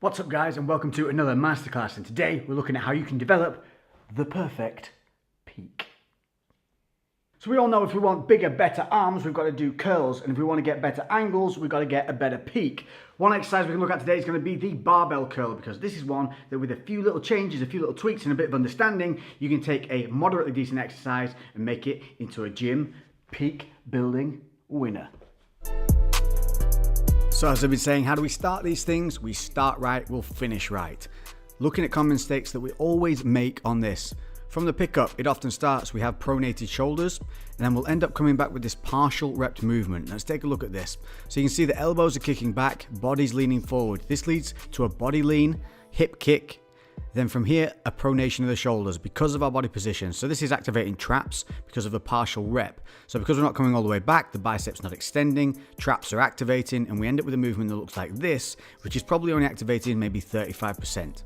What's up guys, and welcome to another masterclass, and today we're looking at how you can develop the perfect peak. So we all know if we want bigger, better arms, we've got to do curls, and if we want to get better angles, we've got to get a better peak. One exercise we can look at today is going to be the barbell curl, because this is one that with a few little changes, a few little tweaks and a bit of understanding, you can take a moderately decent exercise and make it into a gym peak building winner. So as I've been saying, how do we start these things? We start right, we'll finish right. Looking at common mistakes that we always make on this. From the pickup, it often starts, we have pronated shoulders, and then we'll end up coming back with this partial rep movement. Let's take a look at this. So you can see the elbows are kicking back, body's leaning forward. This leads to a body lean, hip kick, then from here, a pronation of the shoulders because of our body position. So this is activating traps because of the partial rep. So because we're not coming all the way back, the biceps not extending, traps are activating, and we end up with a movement that looks like this, which is probably only activating maybe 35%.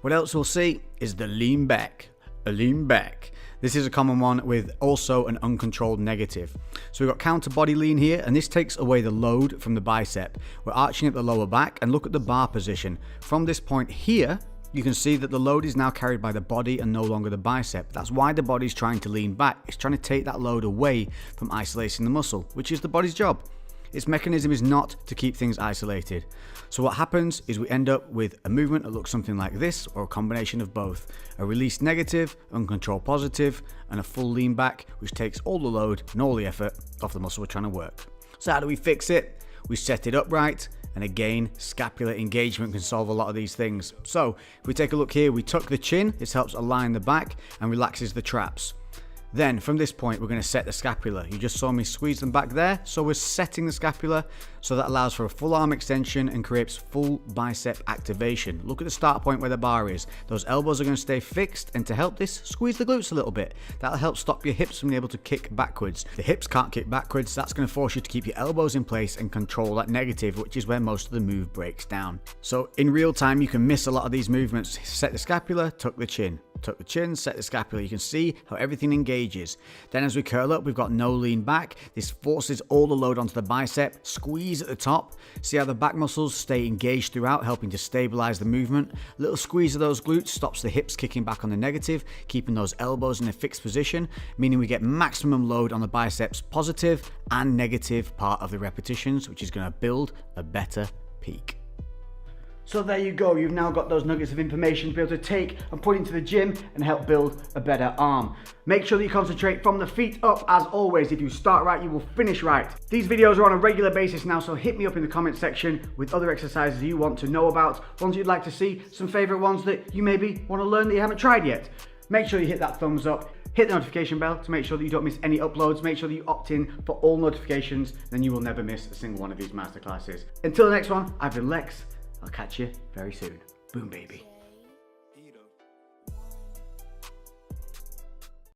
What else we'll see is the lean back. A lean back. This is a common one with also an uncontrolled negative. So we've got counter body lean here, and this takes away the load from the bicep. We're arching at the lower back, and look at the bar position. From this point here, you can see that the load is now carried by the body and no longer the bicep. That's why the body's trying to lean back. It's trying to take that load away from isolating the muscle, which is the body's job. Its mechanism is not to keep things isolated. So what happens is we end up with a movement that looks something like this, or a combination of both. A release negative, uncontrolled positive, and a full lean back, which takes all the load and all the effort off the muscle we're trying to work. So how do we fix it? We set it up right, and again, scapular engagement can solve a lot of these things. So if we take a look here, we tuck the chin. This helps align the back and relaxes the traps. Then from this point, we're going to set the scapula. You just saw me squeeze them back there. So we're setting the scapula, so that allows for a full arm extension and creates full bicep activation. Look at the start point where the bar is. Those elbows are going to stay fixed, and to help this, squeeze the glutes a little bit. That'll help stop your hips from being able to kick backwards. The hips can't kick backwards. That's going to force you to keep your elbows in place and control that negative, which is where most of the move breaks down. So in real time, you can miss a lot of these movements. Set the scapula, tuck the chin. Tuck the chin, set the scapula. You can see how everything engages. Then as we curl up, we've got no lean back. This forces all the load onto the bicep. Squeeze at the top. See how the back muscles stay engaged throughout, helping to stabilize the movement. A little squeeze of those glutes stops the hips kicking back on the negative, keeping those elbows in a fixed position, meaning we get maximum load on the biceps positive and negative part of the repetitions, which is going to build a better peak. So there you go, you've now got those nuggets of information to be able to take and put into the gym and help build a better arm. Make sure that you concentrate from the feet up. As always, if you start right, you will finish right. These videos are on a regular basis now, so hit me up in the comment section with other exercises you want to know about, ones you'd like to see, some favorite ones that you maybe want to learn that you haven't tried yet. Make sure you hit that thumbs up. Hit the notification bell to make sure that you don't miss any uploads. Make sure that you opt in for all notifications, then you will never miss a single one of these masterclasses. Until the next one, I've been Lex. I'll catch you very soon. Boom, baby.